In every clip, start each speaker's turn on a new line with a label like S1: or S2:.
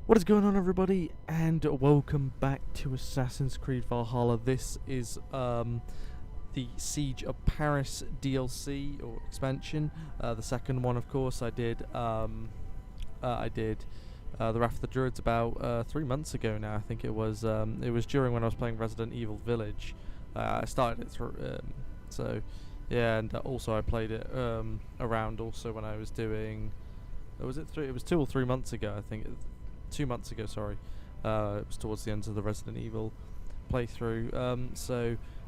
S1: What is going on, everybody, and welcome back to Assassin's Creed Valhalla. This is the Siege of Paris DLC or expansion. The second one, of course, I did the Wrath of the Druids about 3 months ago now. I think it was during when I was playing Resident Evil Village. I started it through, so yeah, and also I played it around also when I was doing. Was it 3? It was 2 or 3 months ago, I think. 2 months ago, sorry. It was towards the end of the Resident Evil playthrough.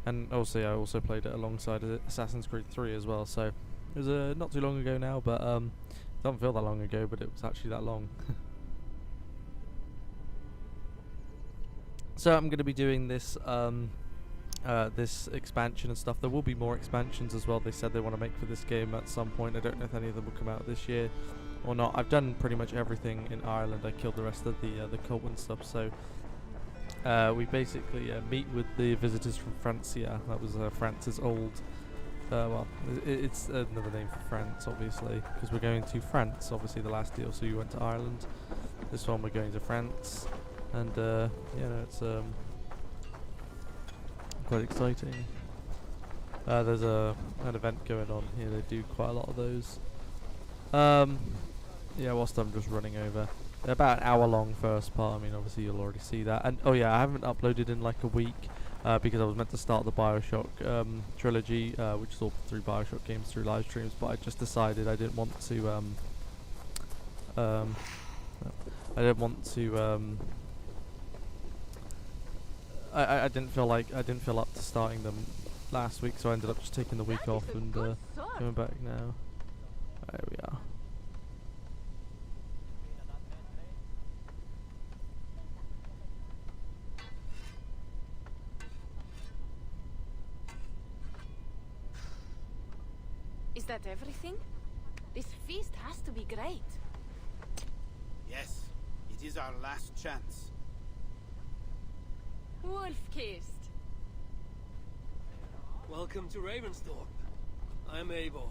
S1: And also I also played it alongside Assassin's Creed 3 as well. So it was not too long ago now, but it doesn't feel that long ago, but it was actually that long. So I'm going to be doing this this expansion and stuff. There will be more expansions as well. They said they want to make for this game at some point. I don't know if any of them will come out this year or not. I've done pretty much everything in Ireland. I killed the rest of the cult and stuff. So we basically meet with the visitors from Francia. That was France's old. Well, it's another name for France, obviously, because we're going to France. Obviously, the last deal, so you went to Ireland. This one we're going to France, and it's quite exciting. There's an event going on here. They do quite a lot of those. Yeah, whilst I'm just running over. They're about an hour long first part. I mean, obviously you'll already see that. And oh yeah, I haven't uploaded in like a week because I was meant to start the Bioshock trilogy, which is all 3 Bioshock games through live streams. But I just decided I didn't want to. I didn't feel up to starting them last week, so I ended up just taking the week off and coming back now. There we are.
S2: Is that everything? This feast has to be great.
S3: Yes, it is our last chance.
S2: Wolf-kissed.
S4: Welcome to Ravensthorpe. I'm Eivor,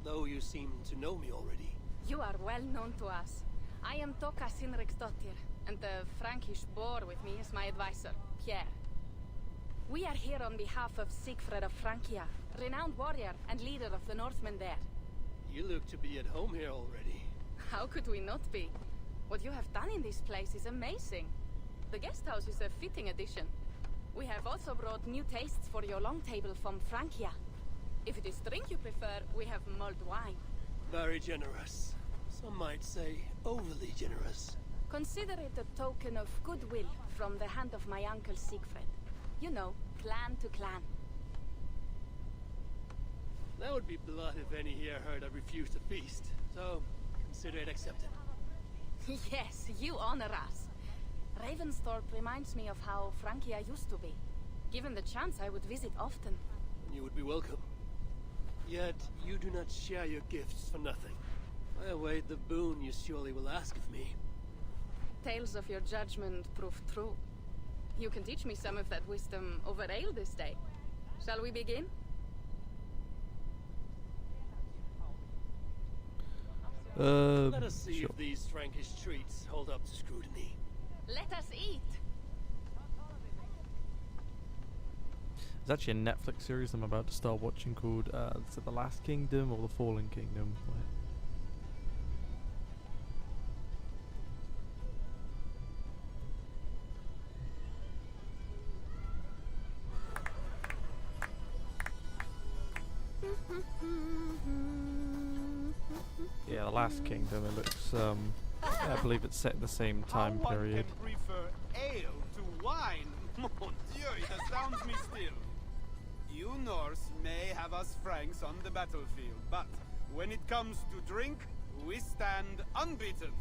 S4: though you seem to know me already.
S2: You are well known to us. I am Toka Sinriksdottir, and the Frankish boar with me is my advisor, Pierre. We are here on behalf of Sigfred of Francia, renowned warrior and leader of the Northmen there.
S4: You look to be at home here already.
S2: How could we not be? What you have done in this place is amazing. The guest house is a fitting addition. We have also brought new tastes for your long table from Francia. If it is drink you prefer, we have mulled wine.
S4: Very generous. Some might say overly generous.
S2: Consider it a token of goodwill from the hand of my uncle Siegfried. You know, clan to clan.
S4: That would be blood if any here heard I refused to feast, so consider it accepted.
S2: Yes, you honor us. Ravensthorpe reminds me of how Francia used to be. Given the chance, I would visit often.
S4: You would be welcome. Yet, you do not share your gifts for nothing. I await the boon you surely will ask of me.
S2: Tales of your judgment prove true. You can teach me some of that wisdom over ale this day. Shall we begin?
S4: Let us see if these Frankish treats hold up to scrutiny.
S2: Let us eat!
S1: There's actually a Netflix series I'm about to start watching called is it The Last Kingdom or The Fallen Kingdom? Yeah, The Last Kingdom. It looks I believe it's set in the same time period.
S3: How one can prefer ale to wine? Mon Dieu, it astounds me still. You Norse may have us Franks on the battlefield, but when it comes to drink, we stand unbeaten.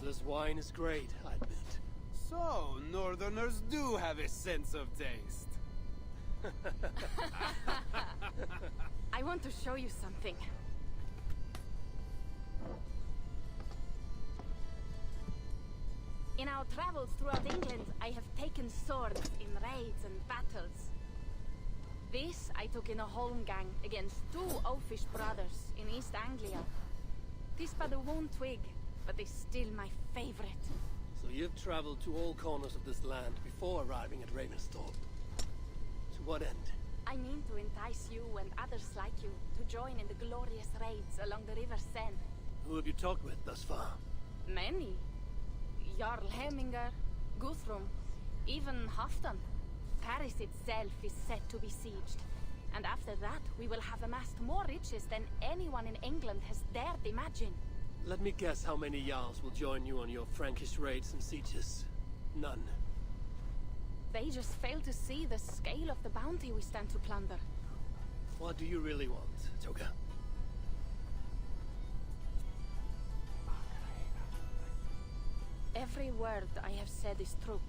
S4: This wine is great, I admit.
S3: So, Northerners do have a sense of taste.
S2: I want to show you something. In our travels throughout England, I have taken swords in raids and battles. This I took in a holmgang against 2 oafish brothers in East Anglia. this battle won't twig, but it's still my favorite.
S4: So you've traveled to all corners of this land before arriving at Ravensthorpe. To what end?
S2: I mean to entice you and others like you to join in the glorious raids along the River Seine.
S4: Who have you talked with thus far?
S2: Many. Jarl Heminger, Guthrum, even Halfdan. Paris itself is set to be sieged. And after that, we will have amassed more riches than anyone in England has dared imagine.
S4: Let me guess how many Jarls will join you on your Frankish raids and sieges. None.
S2: They just fail to see the scale of the bounty we stand to plunder.
S4: What do you really want, Toga?
S2: Every word I have said is true.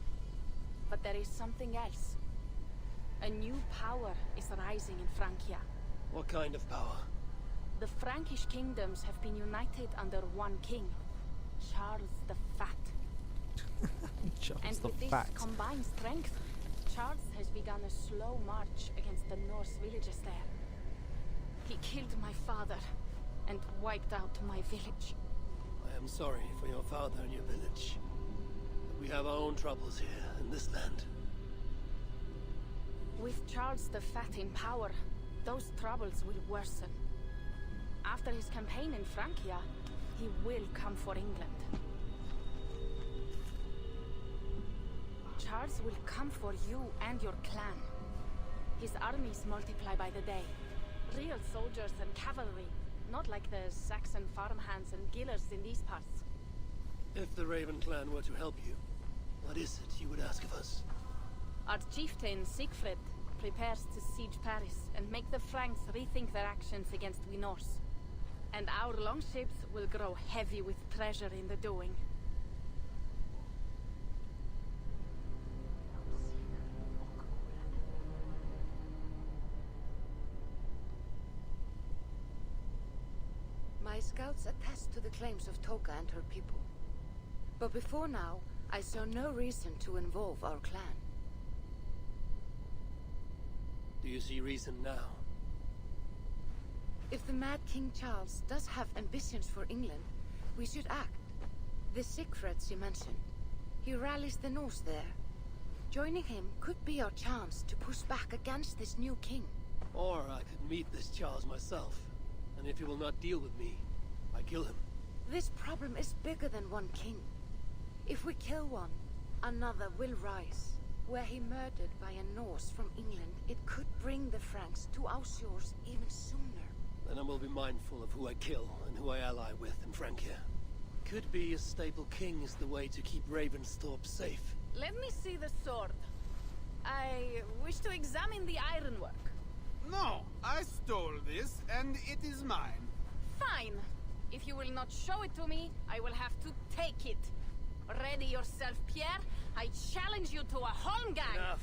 S2: But there is something else. A new power is rising in Francia.
S4: What kind of power?
S2: The Frankish kingdoms have been united under one king, Charles the Fat.
S1: Charles
S2: And
S1: the
S2: with this
S1: Fat.
S2: combined strength, Charles has begun a slow march against the Norse villages there. He killed my father and wiped out my village.
S4: I am sorry for your father and your village. But we have our own troubles here in this land.
S2: With Charles the Fat in power, those troubles will worsen. After his campaign in Francia, he will come for England. Charles will come for you and your clan. His armies multiply by the day. Real soldiers and cavalry, not like the Saxon farmhands and gillers in these parts.
S4: If the Raven clan were to help you, what is it you would ask of us?
S2: Our chieftain, Siegfried, prepares to siege Paris and make the Franks rethink their actions against we Norse. And our longships will grow heavy with treasure in the doing.
S5: My scouts attest to the claims of Toka and her people. But before now, I saw no reason to involve our clan.
S4: Do you see reason now?
S5: If the Mad King Charles does have ambitions for England, we should act. The Siegfried you mentioned, he rallies the Norse there. Joining him could be our chance to push back against this new king.
S4: Or I could meet this Charles myself, and if he will not deal with me, I kill him.
S5: This problem is bigger than one king. If we kill one, another will rise. Were he murdered by a Norse from England, it could bring the Franks to our shores even sooner.
S4: Then I will be mindful of who I kill and who I ally with in Francia. Could be a stable king is the way to keep Ravensthorpe safe.
S2: Let me see the sword. I wish to examine the ironwork.
S3: No, I stole this, and it is mine.
S2: Fine. If you will not show it to me, I will have to take it. Ready yourself, Pierre. I challenge you to a holmgang.
S4: Enough.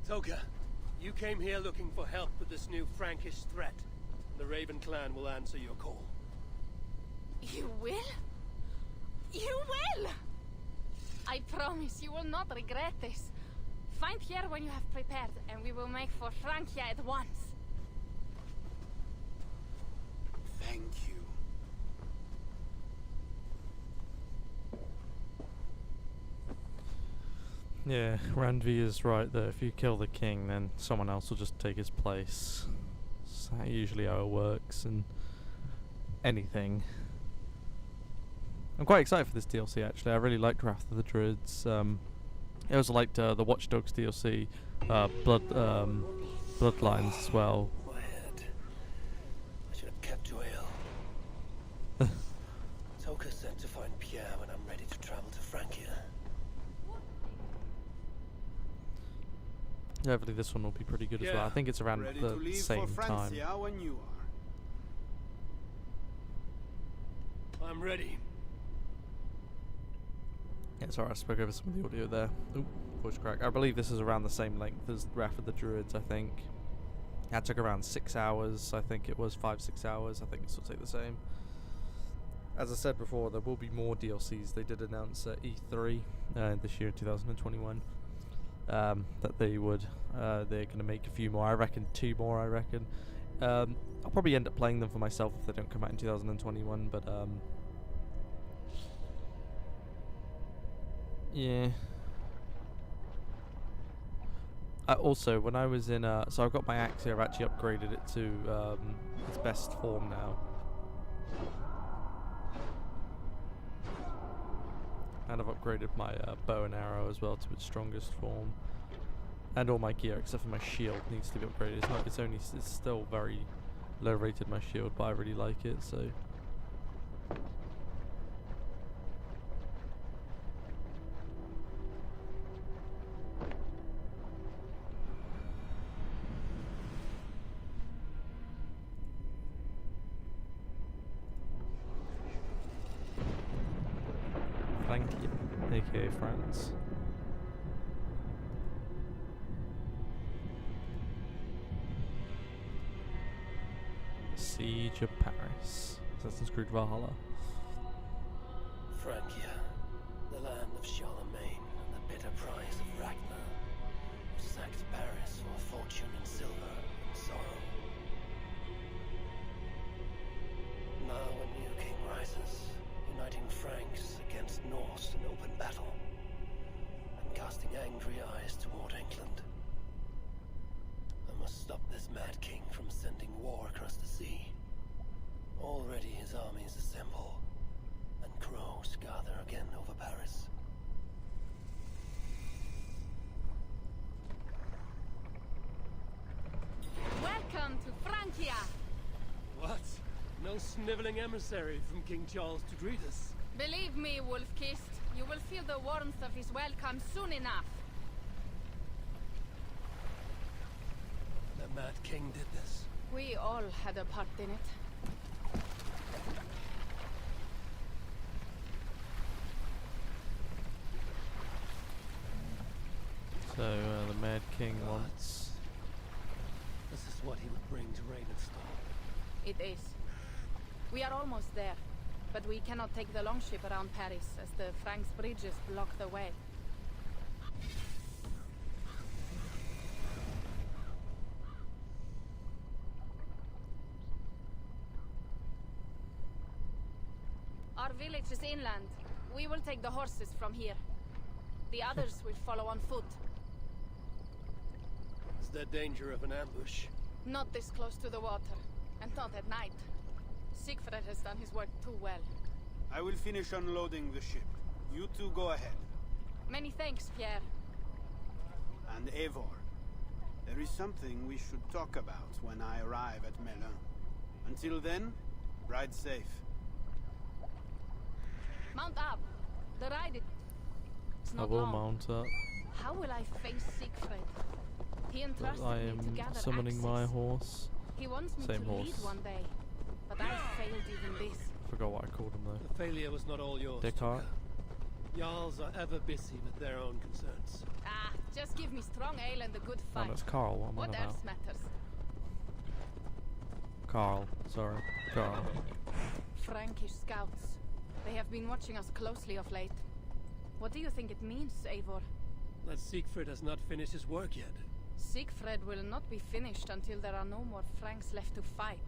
S4: Toka, you came here looking for help with this new Frankish threat. The Raven clan will answer your call.
S2: You will? You will! I promise you will not regret this. Find Pierre when you have prepared, and we will make for Francia at once.
S3: Thank you.
S1: Yeah, Randvi is right that if you kill the king, then someone else will just take his place. That's usually how it works, and anything. I'm quite excited for this DLC actually. I really liked Wrath of the Druids. I also liked the Watch Dogs DLC, Bloodlines as well.
S4: My head. I should have kept well. Toka said to find Pierre when I'm ready to travel to Francia.
S1: Hopefully this one will be pretty good as well. I think it's around
S3: ready to
S1: the
S3: leave
S1: same
S3: for
S1: time.
S3: Francia when you are.
S4: I'm ready.
S1: Yeah, sorry, I spoke over some of the audio there. Oop, voice crack. I believe this is around the same length as Wrath of the Druids, I think. That took around 6 hours, I think it was 5-6 hours. I think this will take the same. As I said before, there will be more DLCs. They did announce at E3 this year, 2021, that they're going to make a few more. I reckon 2 more, I'll probably end up playing them for myself if they don't come out in 2021, but yeah. Also, when I was in so I've got my axe here, I've actually upgraded it to its best form now. And I've upgraded my bow and arrow as well to its strongest form. And all my gear except for my shield needs to be upgraded. It's still very low rated, my shield, but I really like it, so. Thank you, aka France. Siege of Paris. Assassin's Creed Valhalla.
S4: Francia, the land of Charlemagne and the bitter prize of Ragnar, sacked Paris for a fortune in silver and sorrow. Now a new king rises, uniting Franks against Norse in open battle, and casting angry eyes toward England. I must stop this mad king from sending war across the sea. Already his armies assemble, and crows gather again over Paris.
S2: Welcome to Francia!
S6: What? No sniveling emissary from King Charles to greet us?
S2: Believe me, Wolf-Kissed, you will feel the warmth of his welcome soon enough.
S6: The Mad King did this.
S2: We all had a part in it.
S1: So the Mad King wants.
S6: This is what he would bring to Ravenstall.
S2: It is. We are almost there, but we cannot take the longship around Paris as the Franks bridges block the way. Our village is inland. We will take the horses from here. The others will follow on foot.
S6: Is there danger of an ambush?
S2: Not this close to the water, and not at night. Siegfried has done his work too well.
S3: I will finish unloading the ship. You two go ahead.
S2: Many thanks, Pierre.
S3: And Eivor, there is something we should talk about when I arrive at Melun. Until then, ride safe.
S2: Mount up. The ride it's
S1: I
S2: not
S1: will
S2: long.
S1: mount up.
S2: How will I face Siegfried? He
S1: But
S2: entrusted
S1: I
S2: me to
S1: am
S2: gather
S1: summoning my
S2: axes.
S1: horse.
S2: He wants me
S1: Same
S2: to
S1: horse.
S2: lead one day, but I failed even this.
S1: Forgot what I called him though.
S6: The failure was not all yours,
S1: Descartes.
S6: Tucker. Jarls are ever busy with their own concerns.
S2: Ah, just give me strong ale and a good
S1: Oh,
S2: fight.
S1: no, it's Carl. What am I
S2: What
S1: on
S2: else
S1: about?
S2: matters?
S1: Carl. Sorry. Carl.
S2: Frankish scouts. They have been watching us closely of late. What do you think it means, Eivor?
S6: That Siegfried has not finished his work yet.
S2: Siegfried will not be finished until there are no more Franks left to fight.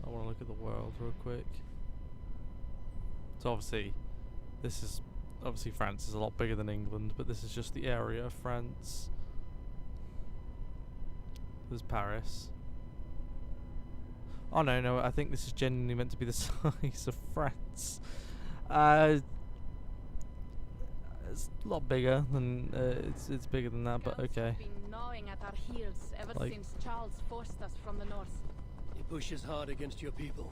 S1: I want to look at the world real quick. So obviously, France is a lot bigger than England, but this is just the area of France. There's Paris. Oh no, I think this is genuinely meant to be the size of France. It's a lot bigger than it's bigger than that, but
S2: Scouts
S1: okay.
S2: have been gnawing at our heels ever
S1: Like-
S2: since Charles forced us from the north.
S6: He pushes hard against your people.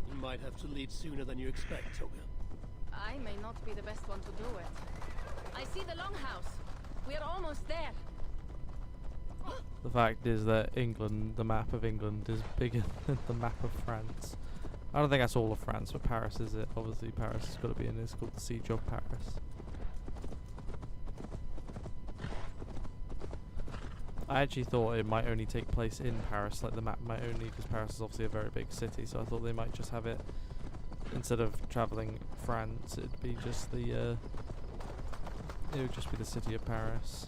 S6: You might have to lead sooner than you expect, Toga.
S2: I may not be the best one to do it. I see the longhouse. We are almost there.
S1: The fact is that England, the map of England, is bigger than the map of France. I don't think that's all of France, but Paris is it. Obviously, Paris has got to be in it. It's called the Siege of Paris. I actually thought it might only take place in Paris, like the map might only, because Paris is obviously a very big city, so I thought they might just have it, instead of travelling France, it'd be just the, it would just be the city of Paris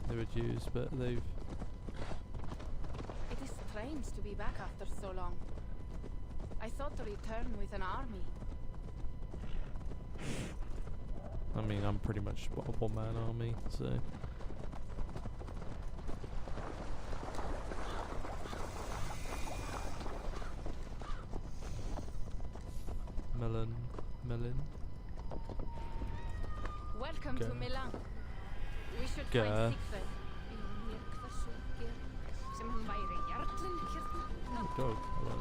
S1: they would use, but they've...
S2: It seems to be back after so long. I thought to return with an army.
S1: I mean, I'm pretty much a one-man army, so... Melon.
S2: Welcome to Milan. We should
S1: Gah.
S2: find Siegfried. Sem hann væri jarlinn hérna.
S1: Dog. Hello.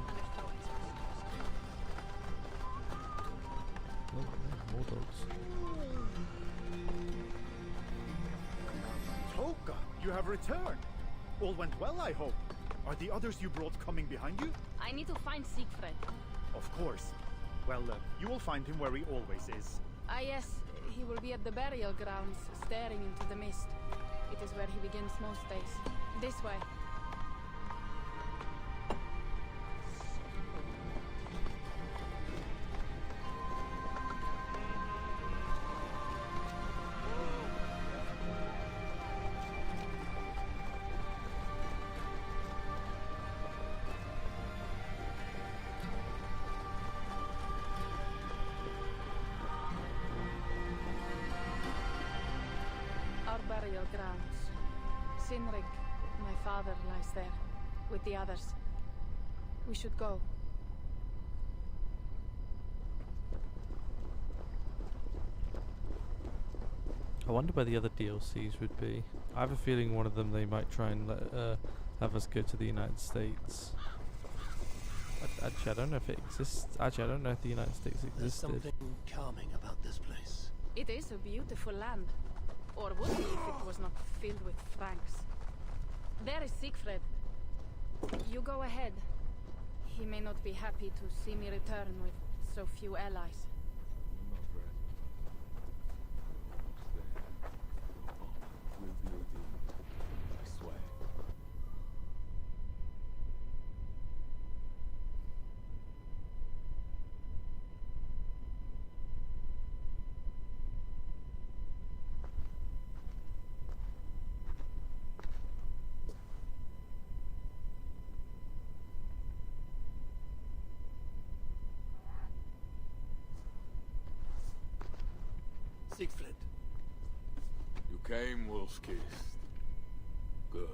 S1: Oh, more dogs.
S7: Toka, you have returned. All went well, I hope. Are the others you brought coming behind you?
S2: I need to find Siegfried.
S7: Of course. Well, you will find him where he always is.
S2: Ah yes, he will be at the burial grounds, staring into the mist. It is where he begins most days. This way. Our burial grounds. Sinrig, my father, lies there, with the others. We should go.
S1: I wonder where the other DLCs would be. I have a feeling one of them they might try and have us go to the United States. Actually, I don't know if it exists. Actually, I don't know if the United States
S6: There's
S1: existed.
S6: something calming about this place.
S2: It is a beautiful land. Or would be if it was not filled with Franks. There is Siegfried. You go ahead. He may not be happy to see me return with so few allies.
S6: Siegfried.
S8: You came, wolf-kissed. Good.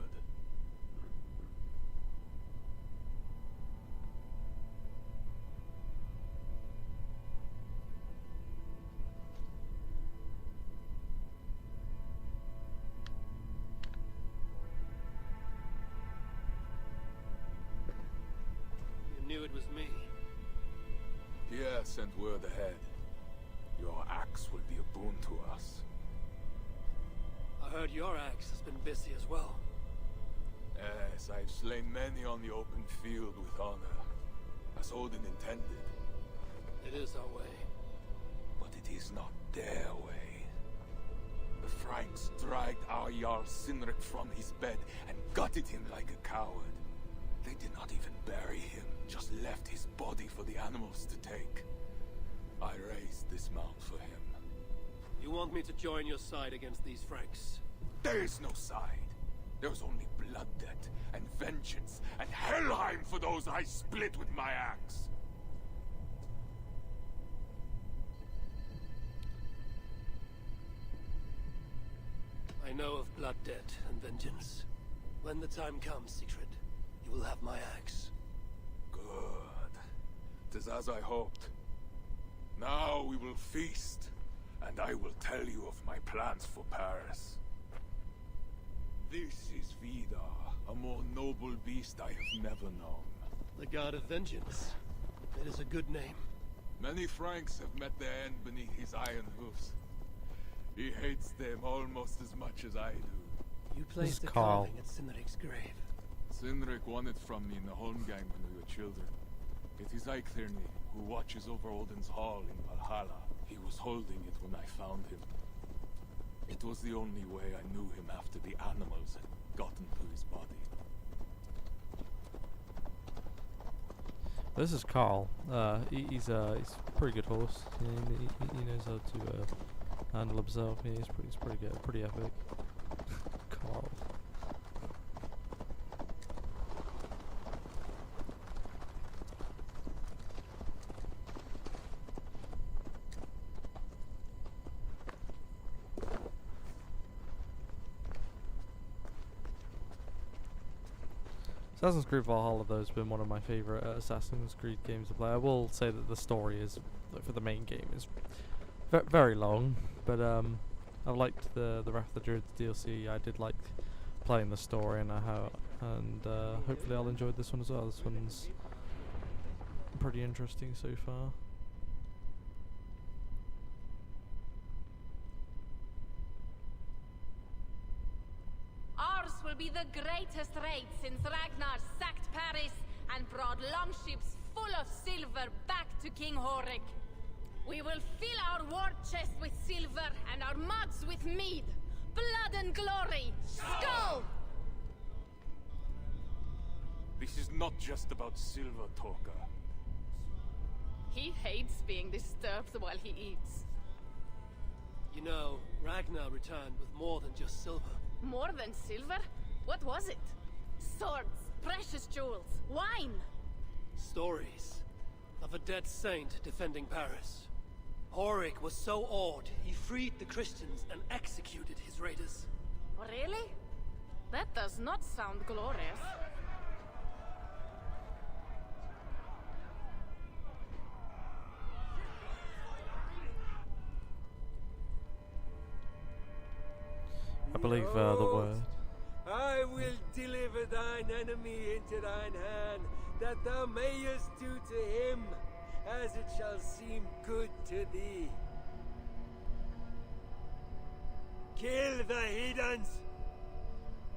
S6: You knew it was me.
S8: Pierre sent word ahead. Your axe will be a boon to us.
S6: I heard your axe has been busy as well.
S8: Yes, I've slain many on the open field with honor, as Odin intended.
S6: It is our way.
S8: But it is not their way. The Franks dragged our Jarl Sinrik from his bed and gutted him like a coward. They did not even bury him, just left his body for the animals to take. I raised this mount for him.
S6: You want me to join your side against these Franks?
S8: There is no side. There is only blood debt and vengeance and Helheim for those I split with my axe.
S6: I know of blood debt and vengeance. When the time comes, Siegfried, you will have my axe.
S8: Good. 'Tis as I hoped. Now we will feast, and I will tell you of my plans for Paris. This is Vidar, a more noble beast I have never known.
S6: The God of Vengeance. It is a good name.
S8: Many Franks have met their end beneath his iron hoofs. He hates them almost as much as I do.
S6: You placed a
S1: Carl.
S6: carving at Sinrik's grave.
S8: Sinrik won it from me in the Holmgang when we were children. It is Eiktherni, who watches over Odin's hall in Valhalla. He was holding it when I found him. It was the only way I knew him after the animals had gotten to his body.
S1: This is Carl. He's a pretty good horse. He knows how to handle himself. Yeah, he's pretty good, pretty epic. Carl. Assassin's Creed Valhalla, though, has been one of my favourite Assassin's Creed games to play. I will say that the story is, for the main game, is very long, but I've liked the Wrath of the Druids DLC. I did like playing the story, and hopefully I'll enjoy this one as well. This one's pretty interesting so far.
S2: Ours will be the greatest raid since Ragnar sacked Paris and brought longships full of silver back to King Horik. We will fill our war chest with silver and our mugs with mead. Blood and glory! Skull!
S8: This is not just about silver, Torka.
S2: He hates being disturbed while he eats.
S6: You know, Ragnar returned with more than just silver.
S2: More than silver? What was it? Swords, precious jewels, wine!
S6: Stories of a dead saint defending Paris. Horik was so awed, he freed the Christians and executed his raiders.
S2: Really? That does not sound glorious.
S1: I believe the word.
S9: I will deliver thine enemy into thine hand, that thou mayest do to him as it shall seem good to thee. Kill the heathens!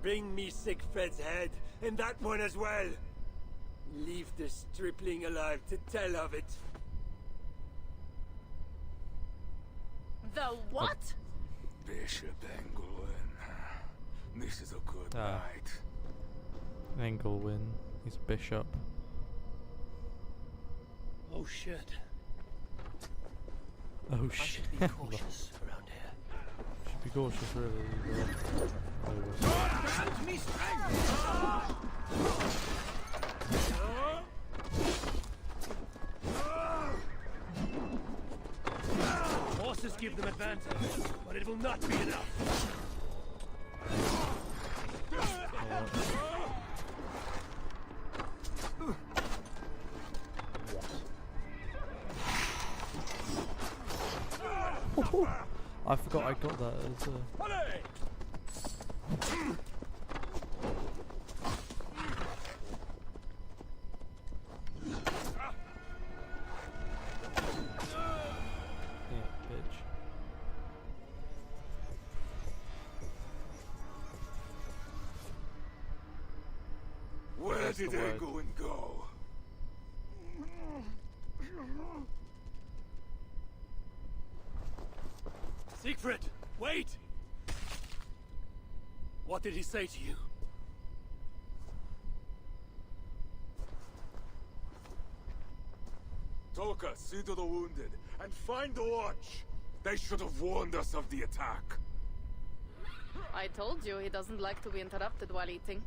S9: Bring me Sigfred's head, and that one as well. Leave the stripling alive to tell of it.
S2: The what?
S8: Bishop Engelwin. This is a good night.
S1: Engelwin. He's a bishop.
S6: Oh shit.
S1: Oh
S6: I
S1: shit.
S6: should be cautious around here.
S1: Should be cautious, really.
S9: Grant me strength!
S6: Horses give them advantage, but it will not be enough.
S1: I forgot I got that as yeah, bitch.
S8: Where did
S1: the word.
S8: Engelwin go?
S6: Siegfried, wait! What did he say to you?
S8: Toka, see to the wounded, and find the watch! They should have warned us of the attack.
S2: I told you he doesn't like to be interrupted while eating.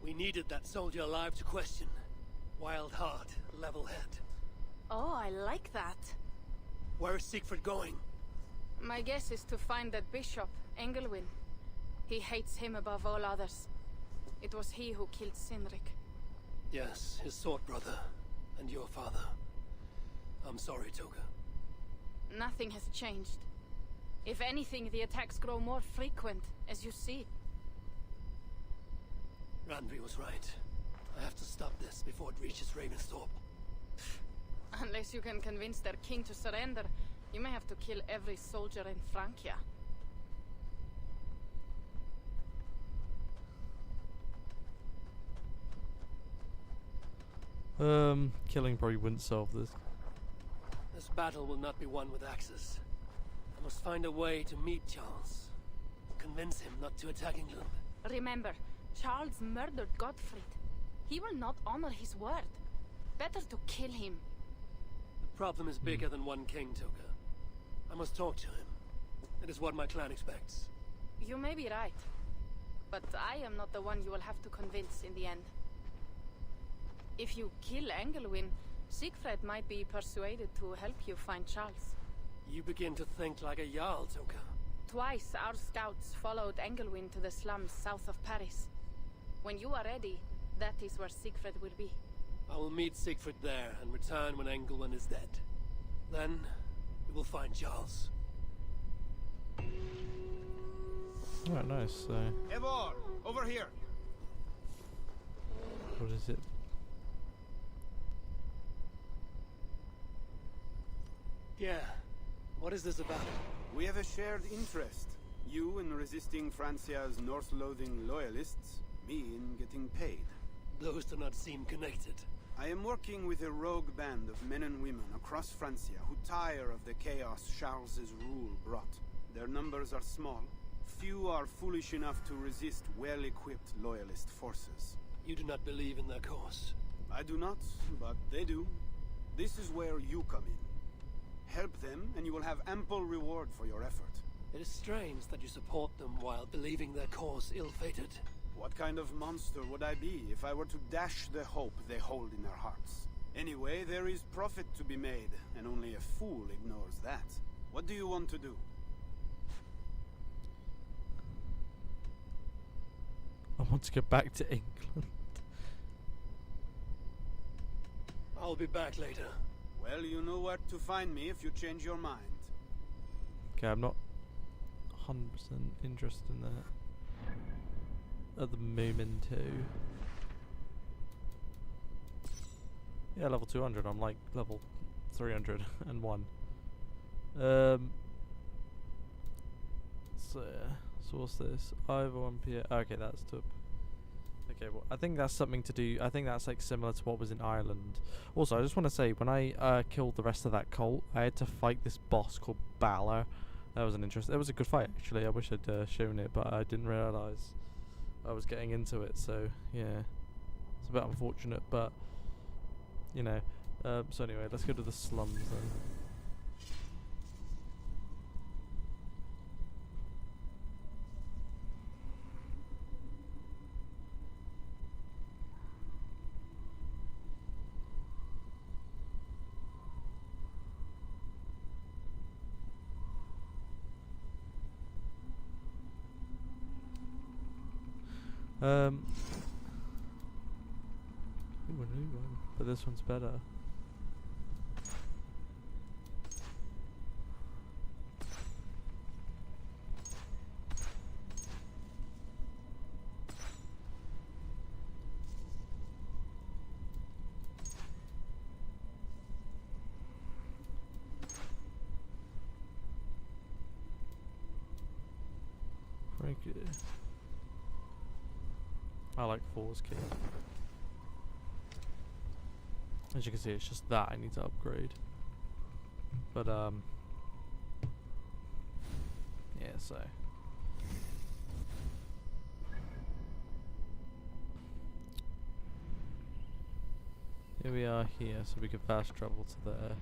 S6: We needed that soldier alive to question. Wild heart, level head.
S2: Oh, I like that.
S6: Where is Siegfried going?
S2: My guess is to find that bishop, Engelwin. He hates him above all others. It was he who killed Cynric.
S6: Yes, his sword brother, and your father. I'm sorry, Toga.
S2: Nothing has changed. If anything, the attacks grow more frequent, as you see.
S6: Randvi was right. I have to stop this before it reaches Ravensthorpe.
S2: Unless you can convince their king to surrender, you may have to kill every soldier in Francia.
S1: Killing probably wouldn't solve this.
S6: This battle will not be won with axes. I must find a way to meet Charles. Convince him not to attack England.
S2: Remember, Charles murdered Godfried. He will not honor his word. Better to kill him.
S6: The problem is bigger than one king, Toga. I must talk to him. It is what my clan expects.
S2: You may be right. But I am not the one you will have to convince in the end. If you kill Engelwin, Siegfried might be persuaded to help you find Charles.
S6: You begin to think like a Jarl, Toga.
S2: Twice our scouts followed Engelwin to the slums south of Paris. When you are ready, That is where Siegfried will be.
S6: I will meet Siegfried there and return when Engelman is dead. Then, we will find Charles.
S1: Oh, nice. So,
S3: Eivor, over here.
S1: what is it?
S6: Yeah. What is this about?
S3: We have a shared interest. You in resisting Francia's North-loathing loyalists, me in getting paid.
S6: Those do not seem connected.
S3: I am working with a rogue band of men and women across Francia who tire of the chaos Charles's rule brought. Their numbers are small. Few are foolish enough to resist well-equipped loyalist forces.
S6: You do not believe in their cause.
S3: I do not, but they do. This is where you come in. Help them, and you will have ample reward for your effort.
S6: It is strange that you support them while believing their cause ill-fated.
S3: What kind of monster would I be if I were to dash the hope they hold in their hearts? Anyway, there is profit to be made, and only a fool ignores that. What do you want to do?
S1: I want to go back to England.
S6: I'll be back later.
S3: Well, you know where to find me if you change your mind.
S1: Okay, I'm not 100% interested in that at the moment too. Yeah, level 200. I'm like level 301. So what's this? Over 1 p.m. Okay, that's to. Okay, well, I think that's something to do. I think that's like similar to what was in Ireland. Also, I just want to say, when I killed the rest of that cult, I had to fight this boss called Balor. That was an interesting. It was a good fight actually. I wish I'd shown it, but I didn't realise I was getting into it. So yeah, it's a bit unfortunate, but you know. So anyway, let's go to the slums then. Ooh, a new one, but this one's better. Very good. I like 4's key. As you can see, it's just that I need to upgrade. But yeah, so here we are here, so we can fast travel to there.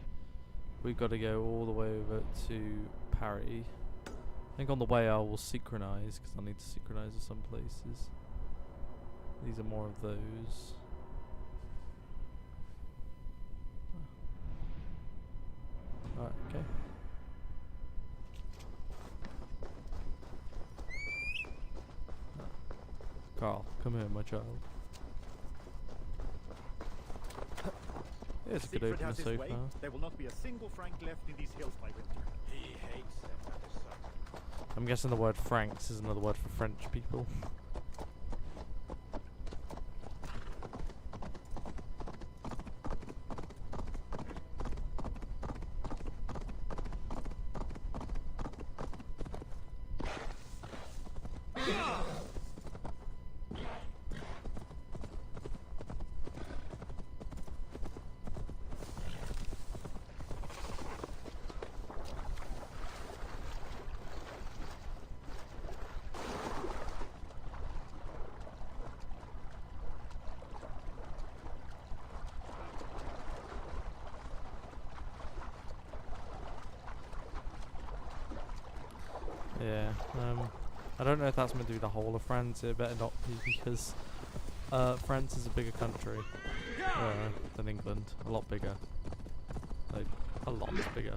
S1: We've got to go all the way over to Paris. I think on the way I will synchronize, because I need to synchronize to some places. These are more of those. Alright, okay. Carl, come here, my child. It's a good opener so far.
S7: There will not be a single Frank left in these hills by winter.
S10: He hates them, that is certain.
S1: I'm guessing the word Franks is another word for French people. Yeah, I don't know if that's meant to be the whole of France. It better not be, because France is a bigger country than England. A lot bigger. Like, a lot bigger.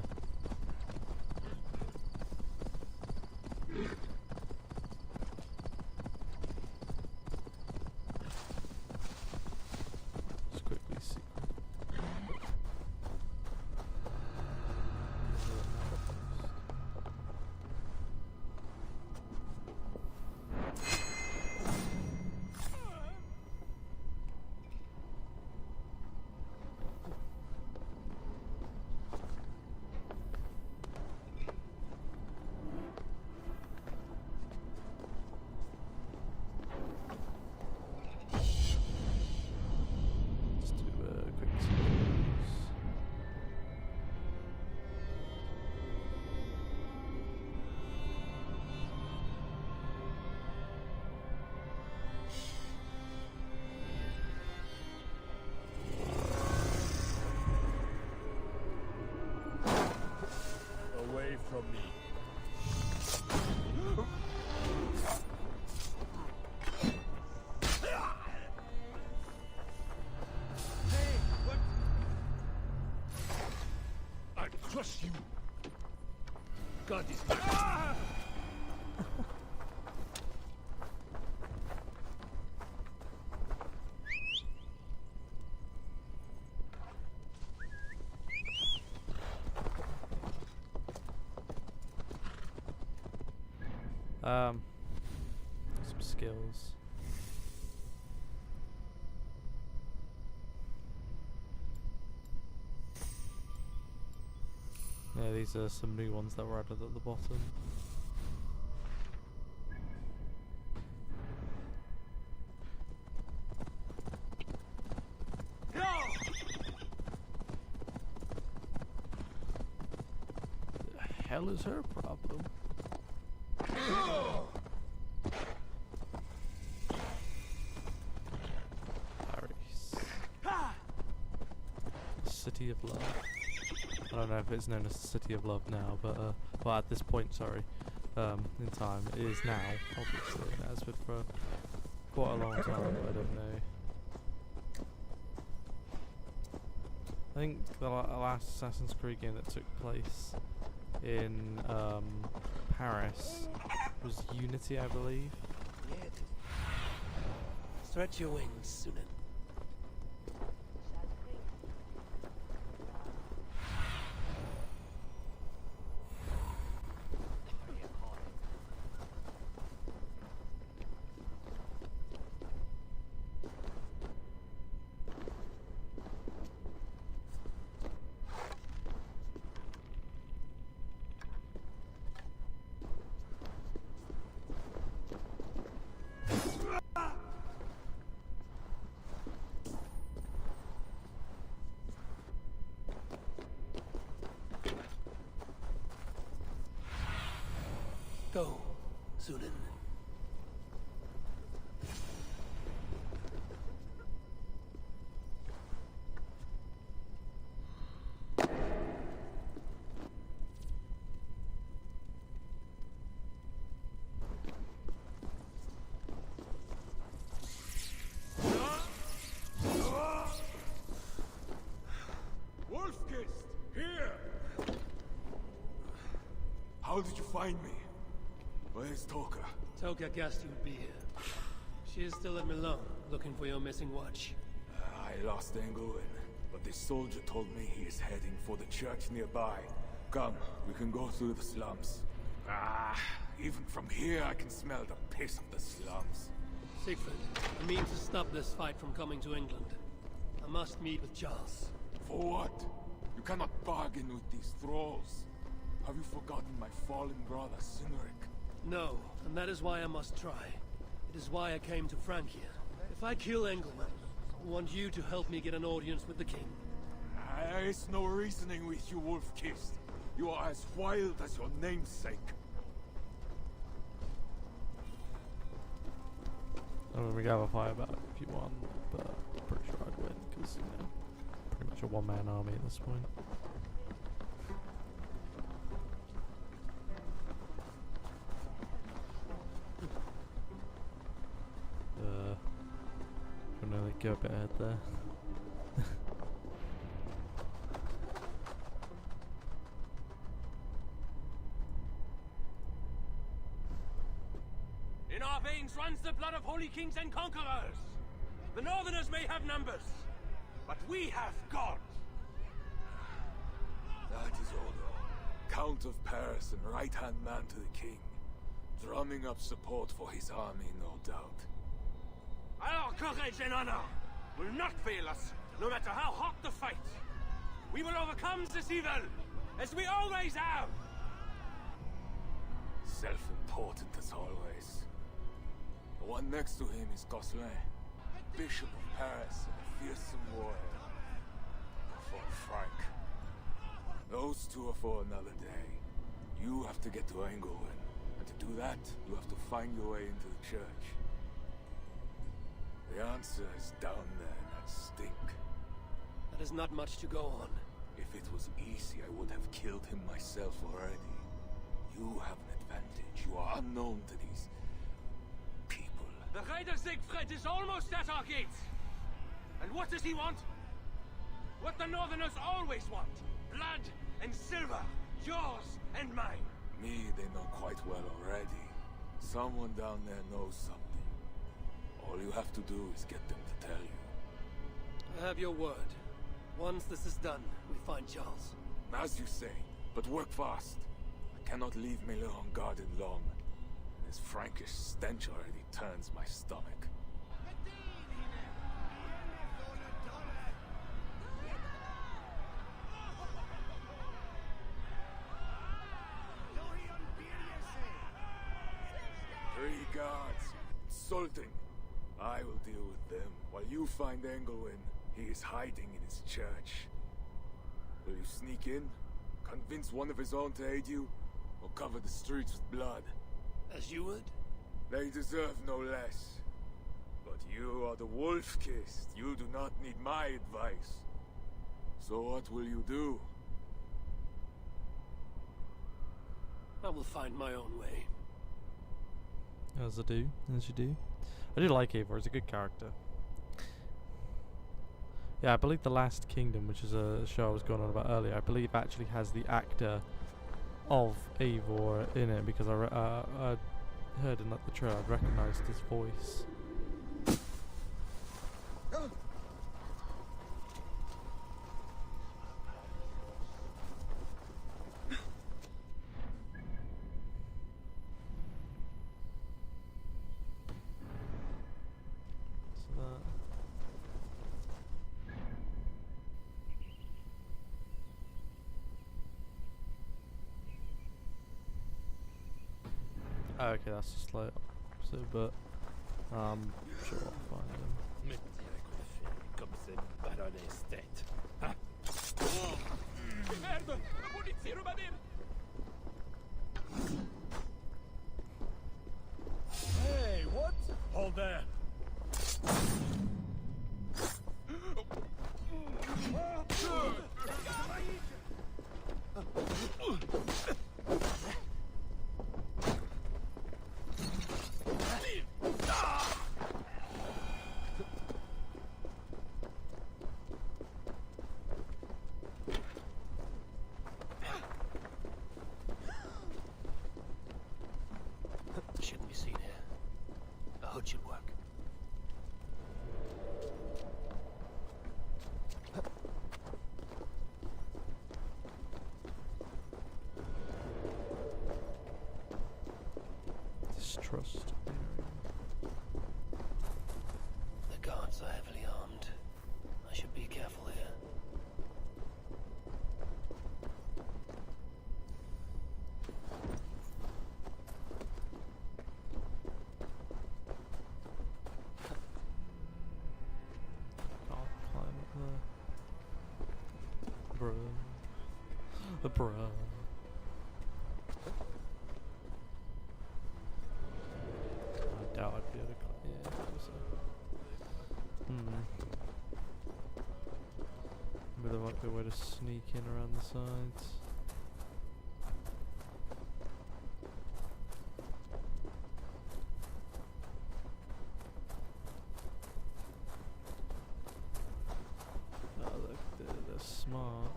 S10: from me. Hey, what? I crush you. God is not.
S1: Some skills. Yeah, these are some new ones that were added at the bottom. The hell is her problem? Paris. City of Love. I don't know if it's known as the City of Love now, but well, at this point, sorry, in time, it is now. Obviously, it has been for quite a long time. But I don't know. I think the last Assassin's Creed game that took place in Paris was Unity, I believe.
S6: Stretch your wings, Sunan. Go, Sunan.
S8: Wolfkist, here! How did you find me? Where's Toka?
S6: Toka guessed you'd be here. She is still at Milan, looking for your missing watch.
S8: I lost Englewood, but this soldier told me he is heading for the church nearby. Come, we can go through the slums. Even from here I can smell the piss of the slums.
S6: Siegfried, I mean to stop this fight from coming to England. I must meet with Charles.
S8: For what? You cannot bargain with these thralls. Have you forgotten my fallen brother, Cynric?
S6: No, and that is why I must try. It is why I came to Francia. If I kill Engelman, I want you to help me get an audience with the king.
S8: There is no reasoning with you, Wolf-Kissed. You are as wild as your namesake.
S1: I mean, we can have a fight about it if you want, but I'm pretty sure I'd win, because, you know, pretty much a one-man army at this point. Gonna like, go a bit ahead there.
S9: In our veins runs the blood of holy kings and conquerors. The Northerners may have numbers, but we have God.
S8: That is Odo, Count of Paris and right-hand man to the king, drumming up support for his army, no doubt.
S9: Our courage and honor will not fail us, no matter how hot the fight. We will overcome this evil, as we always have.
S8: Self-important as always. The one next to him is Gosselin, Bishop of Paris and a fearsome warrior. For Frank. Those two are for another day. You have to get to Englewood, and to do that, you have to find your way into the church. The answer is down there in that stink.
S6: That is not much to go on.
S8: If it was easy, I would have killed him myself already. You have an advantage. You are unknown to these people.
S9: The Raider Siegfried is almost at our gates. And what does he want? What the Northerners always want. Blood and silver. Yours and mine.
S8: Me, they know quite well already. Someone down there knows something. All you have to do is get them to tell you.
S6: I have your word. Once this is done, we find Charles.
S8: As you say, but work fast. I cannot leave Miller unguarded long. This Frankish stench already turns my stomach. Three guards. Insulting. I will deal with them, while you find Engelwin. He is hiding in his church. Will you sneak in? Convince one of his own to aid you? Or cover the streets with blood?
S6: As you would?
S8: They deserve no less. But you are the wolf-kissed. You do not need my advice. So what will you do?
S6: I will find my own way.
S1: As I do, as you do. I do like Eivor, he's a good character. Yeah, I believe The Last Kingdom, which is a show I was going on about earlier, I believe actually has the actor of Eivor in it, because I heard in like, the trailer, I recognised his voice. Oh, okay, that's just like so, but sure I'll find him.
S10: Comme c'est baron estate.
S9: Merde! La polizia rubadir!
S10: Hey, what? Hold there.
S4: Shouldn't be seen here. A hood should work.
S1: Distrust.
S4: The guards are heavily armed. I should be careful here.
S1: Can't climb up there. Bruh. Bruh. I doubt I'd be able to climb. Yeah, I think so. Maybe there might be a way to sneak in around the sides. Oh, look, they're smart.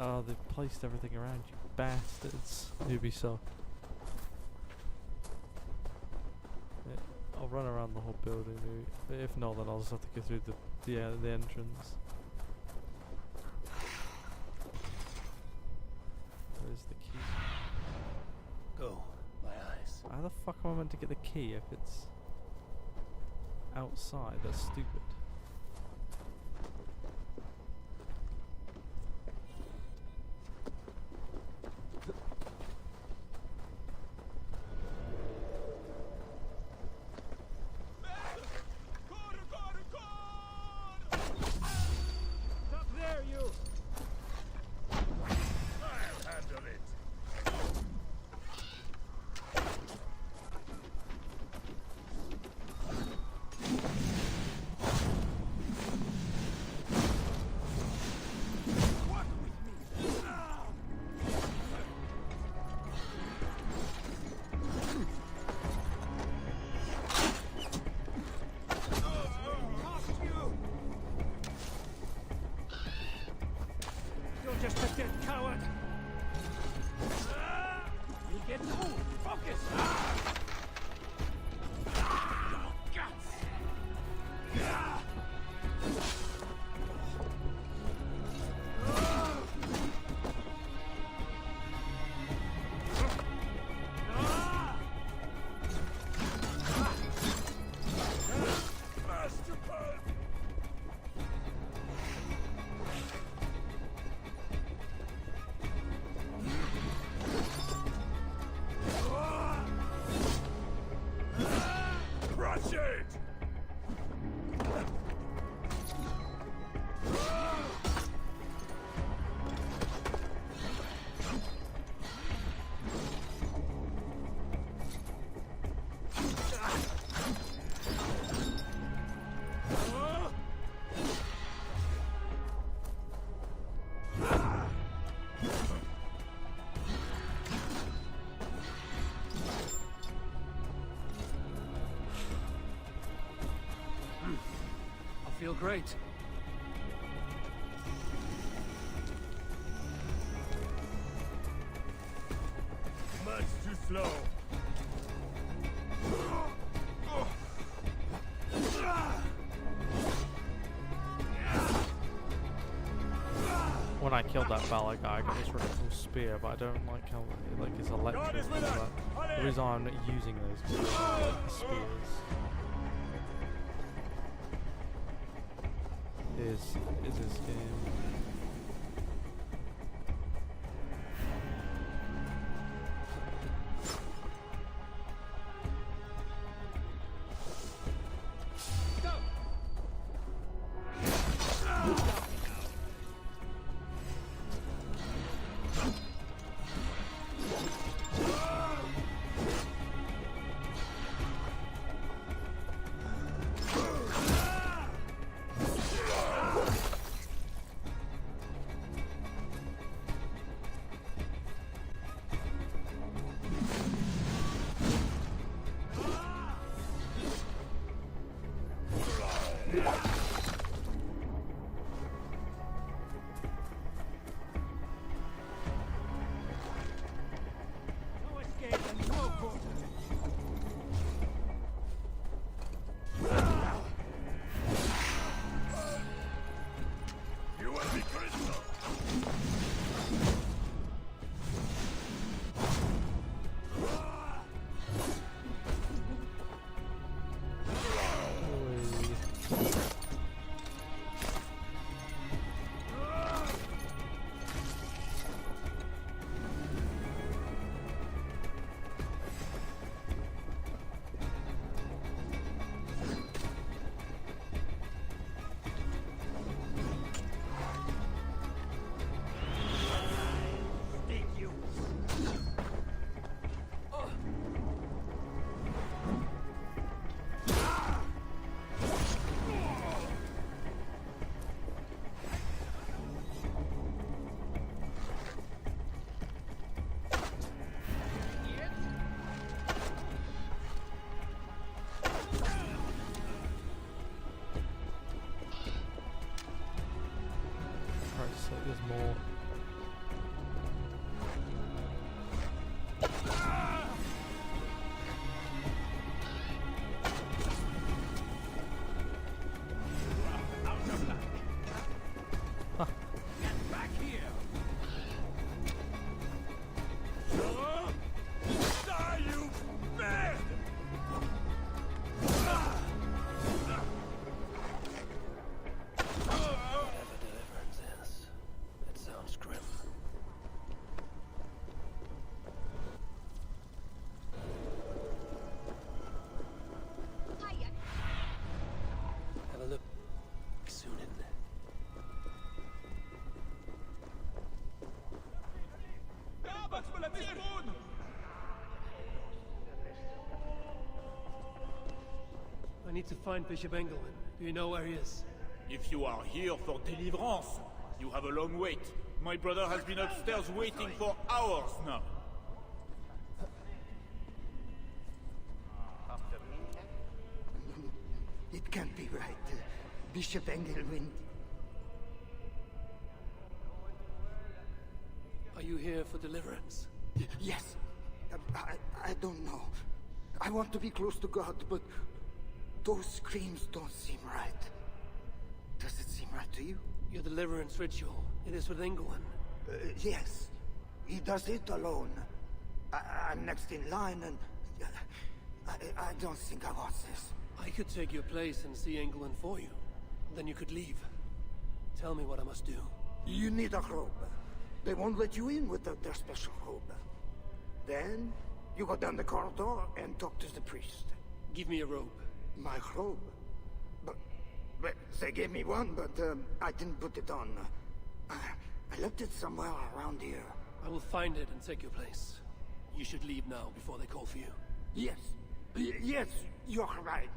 S1: Oh, they've placed everything around, you bastards. Ubisoft. Yeah, I'll run around the whole building, maybe. But if not, then I'll just have to go through the entrance. Where's the key?
S4: Go, my eyes.
S1: How the fuck am I meant to get the key if it's outside? That's stupid.
S9: Stop there, you!
S10: I'll handle it.
S6: great.
S10: Much too slow.
S1: When I killed that Valhalla guy, I got this really cool spear, but I don't like how it's electric.
S10: is with us.
S1: The reason I'm not using those is because I like the spears. Is this game? So there's more.
S10: Get back here! Die, you bad!
S4: Whatever deliverance is, it sounds grim.
S6: Have a look soon in there. I need to find Bishop Engelman. Do you know where he is?
S8: If you are here for deliverance, you have a long wait. My brother has been upstairs waiting for hours now.
S11: It can't be right. Bishop Engelwind.
S6: Are you here for deliverance?
S11: Yes. I don't know. I want to be close to God, but those screams don't seem right. Does it seem right to you?
S6: Your deliverance ritual. It is with Engelman.
S11: Yes. He does it alone. I'm next in line, and I don't think I want this.
S6: I could take your place and see Engelman for you. Then you could leave. Tell me what I must do.
S11: You need a robe. They won't let you in without their special robe. Then, you go down the corridor and talk to the priest.
S6: Give me a robe.
S11: My robe? But they gave me one, but I didn't put it on. I left it somewhere around here.
S6: I will find it and take your place. You should leave now before they call for you.
S11: Yes. Yes, you're right.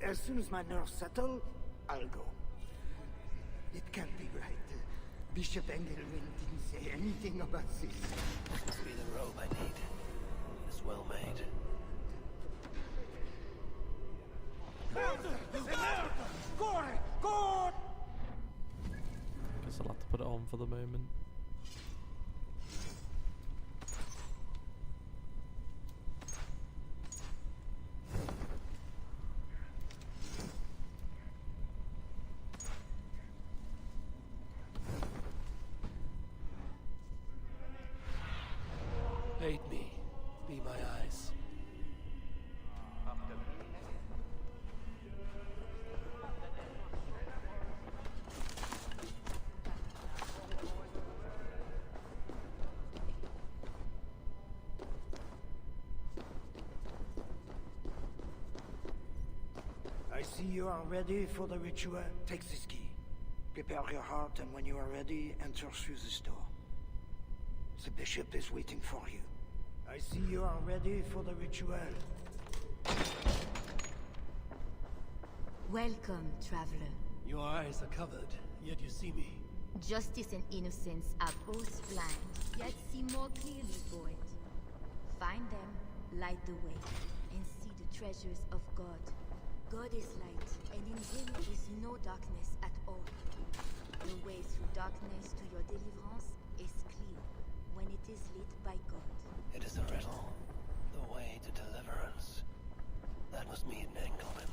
S11: As soon as my nerves settle, I'll go. It can't be right. Bishop Engelwind didn't say anything about this.
S4: Must be the robe I need. It's well made.
S10: Corre!
S3: Good!
S1: Guess I'll have to put it on for the moment.
S6: Aid me. Be my eyes.
S11: I see you are ready for the ritual. Take this key. Prepare your heart, and when you are ready, enter through this door. The bishop is waiting for you. I see you are ready for the ritual.
S12: Welcome, traveler.
S6: Your eyes are covered, yet you see me.
S12: Justice and innocence are both blind, yet see more clearly for it. Find them, light the way, and see the treasures of God. God is light, and in him is no darkness at all. The way through darkness to your deliverance is clear when it is lit by God.
S4: It is a riddle. The way to deliverance. That was me in England.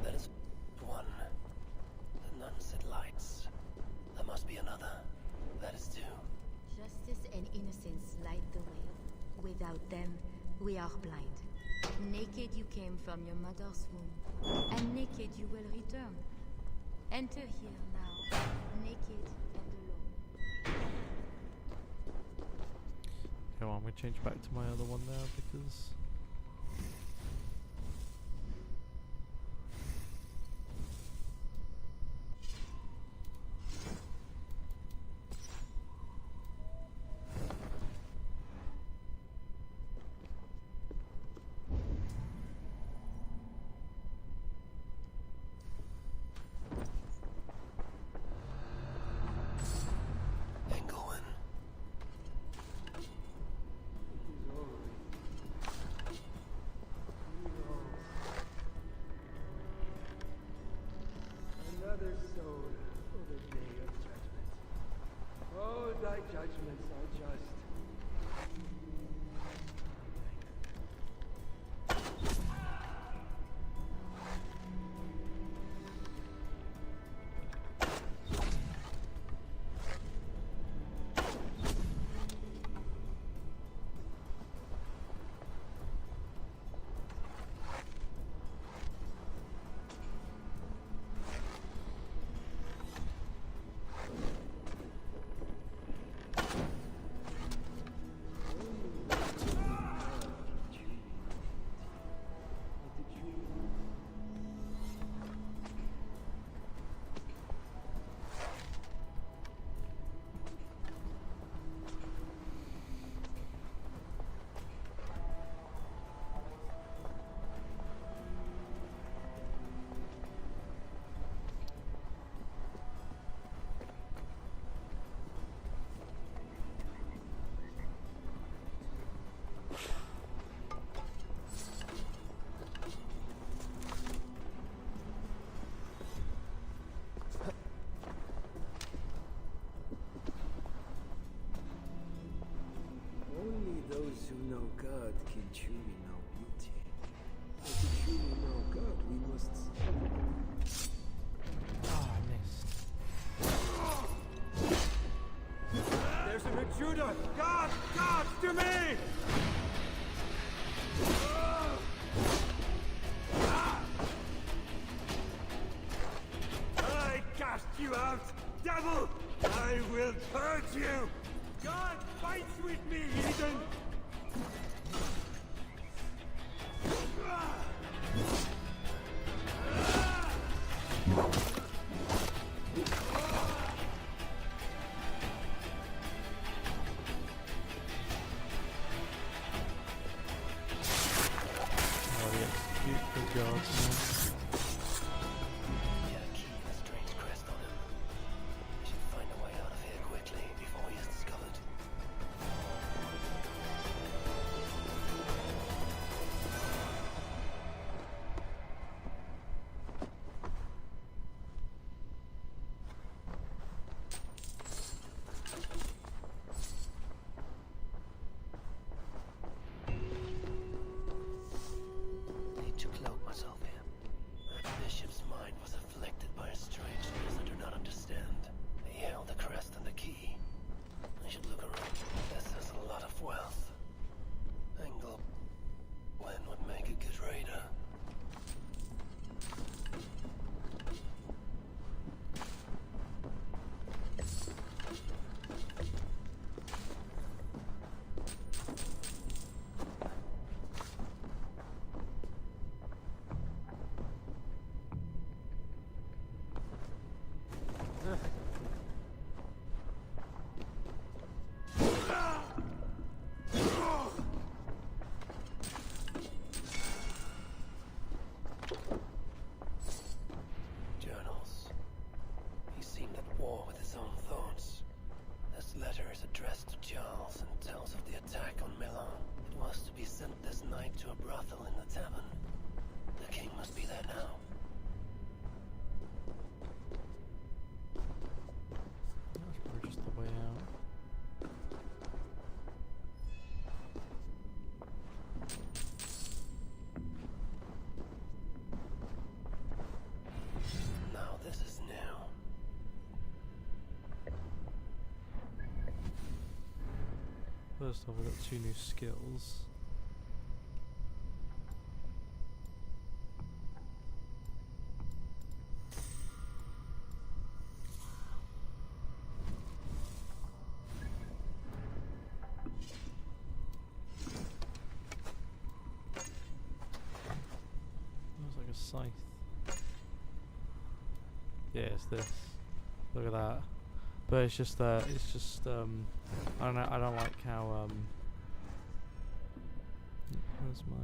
S4: That is one. The nun said lights. There must be another. That is two.
S12: Justice and innocence light the way. Without them, we are blind. Naked you came from your mother's womb, and naked you will return. Enter here now, naked and alone.
S1: Come on, we change back to my other one now because
S4: Englewood.
S9: Another soul for the day of judgment. Oh, thy judgments are just. Only those who know God can truly know beauty. But to truly know God, we must.
S1: oh, I missed.
S3: There's an intruder! God! God! To me! I cast you out! Devil! I will purge you! God fights with me, heathen!
S1: Oh, we execute the gods.
S4: Journals. He seemed at war with his own thoughts. This letter is addressed to Charles and tells of the attack on Milan. It was to be sent this night to a brothel in the tavern. The king must be there now.
S1: That's probably just the way out.
S4: Now this is new.
S1: First off, we've got 2 new skills. Looks like a scythe. Yeah, it's this. Look at that. But it's just I don't know, I don't like how where's my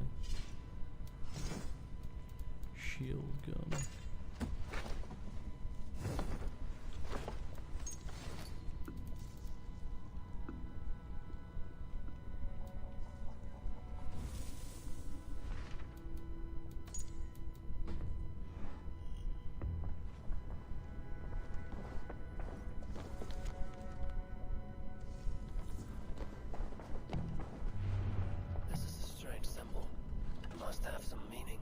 S1: shield gun?
S4: This is a strange symbol. It must have some meaning.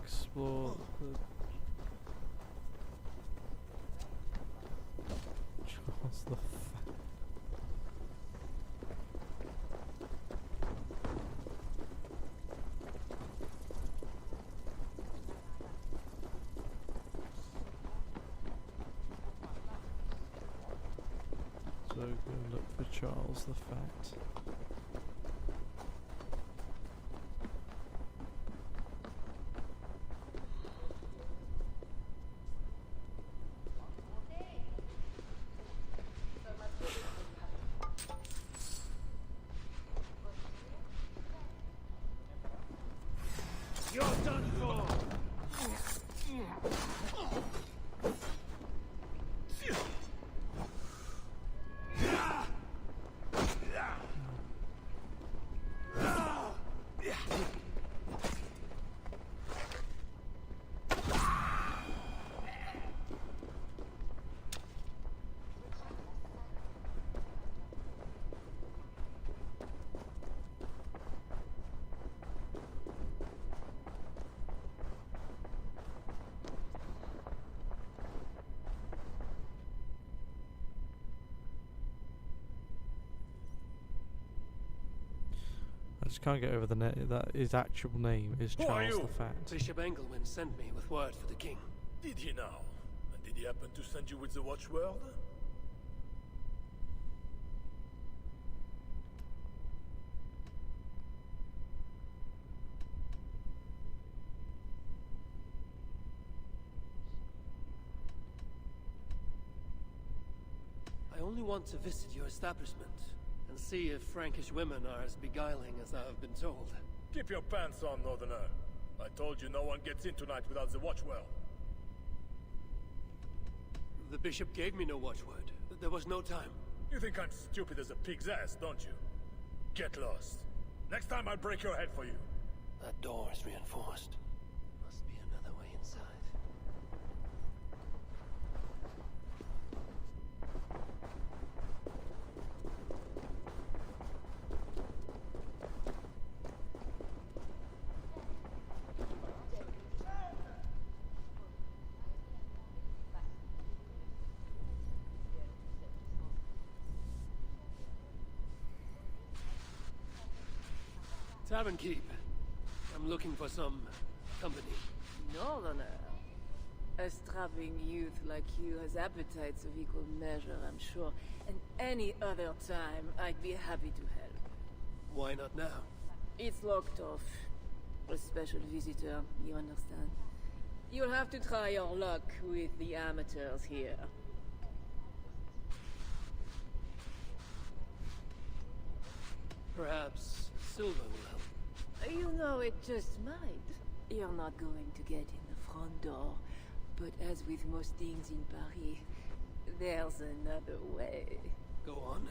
S1: Explore the Charles the Fat. So go look for Charles the Fat.
S9: You're done for!
S1: I just can't get over the net that his actual name is
S6: Who are
S1: Charles
S6: you?
S1: the Fat.
S6: Bishop Engelman sent me with word for the king.
S10: Did he now? And did he happen to send you with the watchword?
S6: I only want to visit your establishment and see if Frankish women are as beguiling as I have been told.
S10: Keep your pants on, Northerner. I told you no one gets in tonight without the watchword.
S6: The bishop gave me no watchword. There was no time.
S10: You think I'm stupid as a pig's ass, don't you? Get lost. Next time I'll break your head for you.
S4: That door is reinforced. Must be another way inside.
S6: Tavern Keep. I'm looking for some company.
S13: Northerner. A strapping youth like you has appetites of equal measure, I'm sure. And any other time, I'd be happy to help.
S6: Why not now?
S13: It's locked off. A special visitor, you understand? You'll have to try your luck with the amateurs here.
S6: Perhaps silver will help.
S13: You know, it just might. You're not going to get in the front door. But as with most things in Paris, there's another way.
S6: Go on.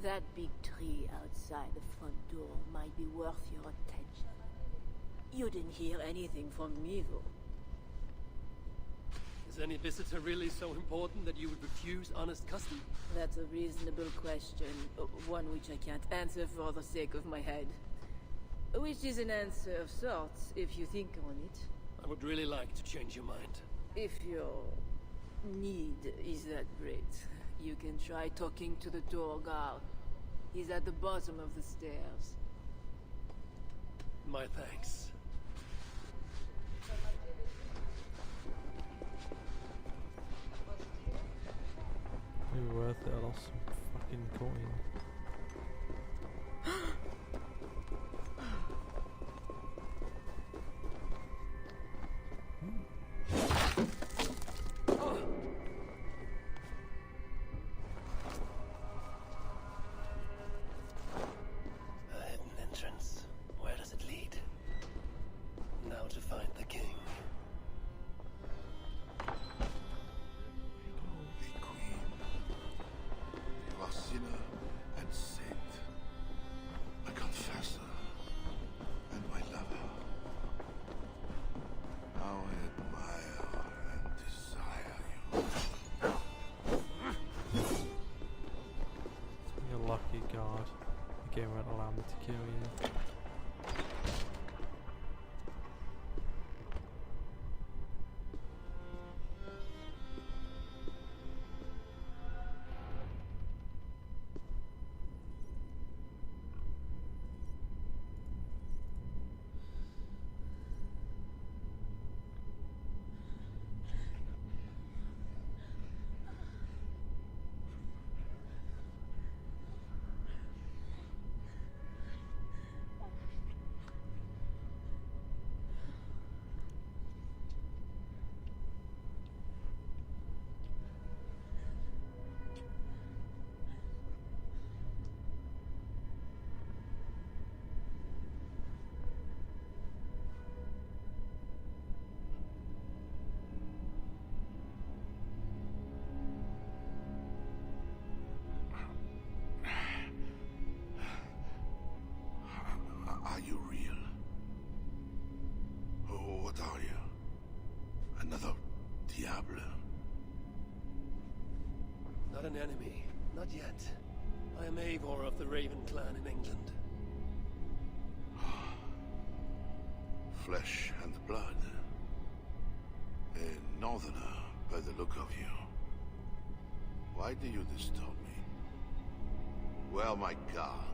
S13: That big tree outside the front door might be worth your attention. You didn't hear anything from me, though.
S6: Is any visitor really so important that you would refuse honest custom?
S13: That's a reasonable question, one which I can't answer for the sake of my head. Which is an answer of sorts, if you think on it.
S6: I would really like to change your mind.
S13: If your need is that great, you can try talking to the door guard. He's at the bottom of the stairs.
S6: My thanks.
S1: Maybe worth it, I lost some fucking coin.
S4: A hidden entrance. Where does it lead? Now to find the king.
S14: Holy Queen, you are sinner and saint, my confessor and my lover. How I admire and desire you.
S1: You're lucky, God. The game won't allow me to kill you.
S14: Are you real? Oh, what are you? Another Diablo?
S6: Not an enemy. Not yet. I am Eivor of the Raven clan in England.
S14: Flesh and blood. A northerner, by the look of you. Why do you disturb me? Where are my guards?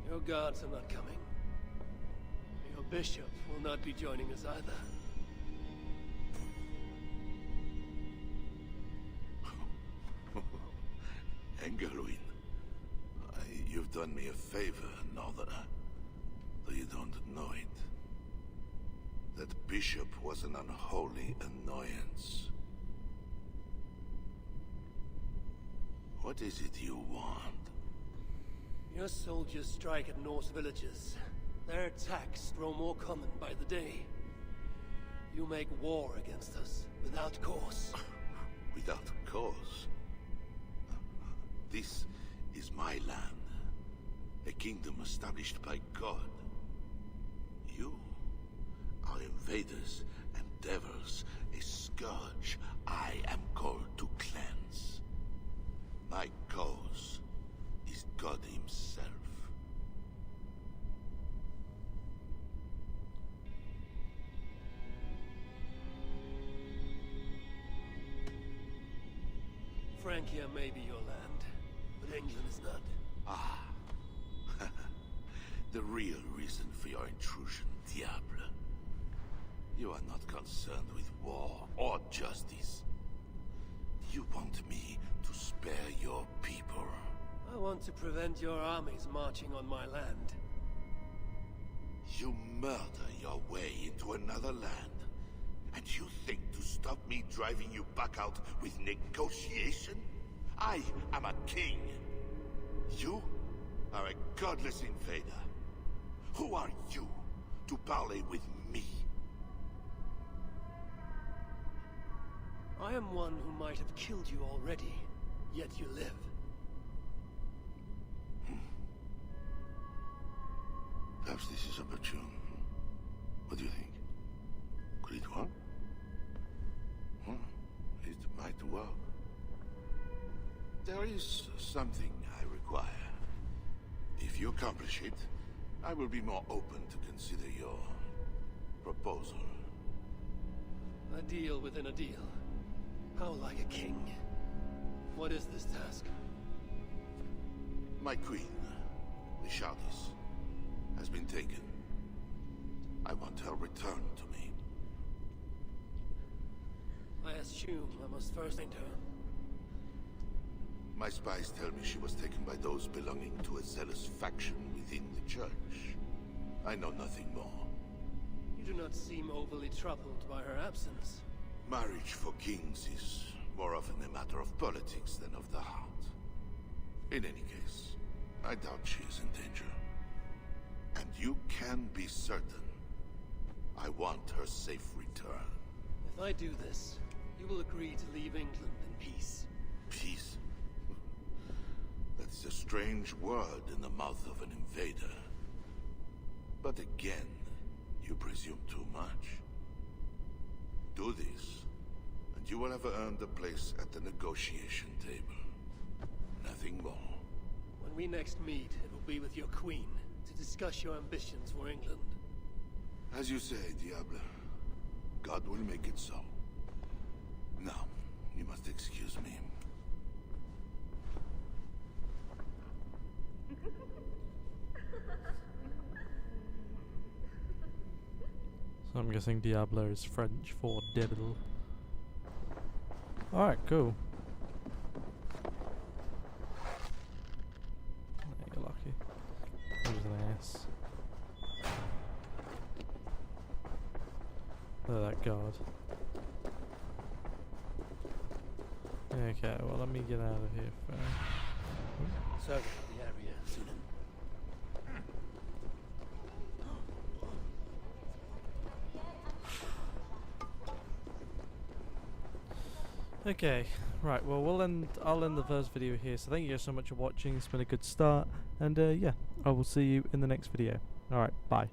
S6: Your guards are not coming. Your bishop will not be joining us either.
S14: Engelwin, you've done me a favor, northerner. Though you don't know it. That bishop was an unholy annoyance. What is it you want?
S6: Your soldiers strike at Norse villages. Their attacks grow more common by the day. You make war against us, without cause.
S14: Without cause? This is my land. A kingdom established by God. You are invaders and devils, a scourge I am called to cleanse. My cause is God himself.
S6: Francia may be your land, but England is not.
S14: Ah. The real reason for your intrusion, Diable. You are not concerned with war or justice. You want me to spare your people.
S6: I want to prevent your armies marching on my land.
S14: You murder your way into another land, and you think to stop me driving you back out with negotiation? I am a king. You are a godless invader. Who are you to parley with me?
S6: I am one who might have killed you already, yet you live.
S14: Perhaps this is opportune. What do you think? Could it work? It might work. There is something I require. If you accomplish it, I will be more open to consider your proposal.
S6: A deal within a deal. How like a king. What is this task?
S14: My queen, the Shardis, has been taken. I want her returned to me.
S6: I assume I must first find her.
S14: My spies tell me she was taken by those belonging to a zealous faction within the church. I know nothing more.
S6: You do not seem overly troubled by her absence.
S14: Marriage for kings is more often a matter of politics than of the heart. In any case, I doubt she is in danger. And you can be certain I want her safe return.
S6: If I do this, you will agree to leave England in peace.
S14: Peace? That is a strange word in the mouth of an invader. But again, you presume too much. Do this, and you will have earned a place at the negotiation table. Nothing more.
S6: When we next meet, it will be with your queen, to discuss your ambitions for England.
S14: As you say, Diable. God will make it so. Now, you must excuse me.
S1: So I'm guessing Diablo is French for devil. Alright, cool. You're lucky. There's an ass. Look at that guard. Okay, well let me get out of here first.
S6: Circle the area soon.
S1: Okay, right, well I'll end the first video here, so thank you guys so much for watching. It's been a good start, and yeah, I will see you in the next video. Alright, bye.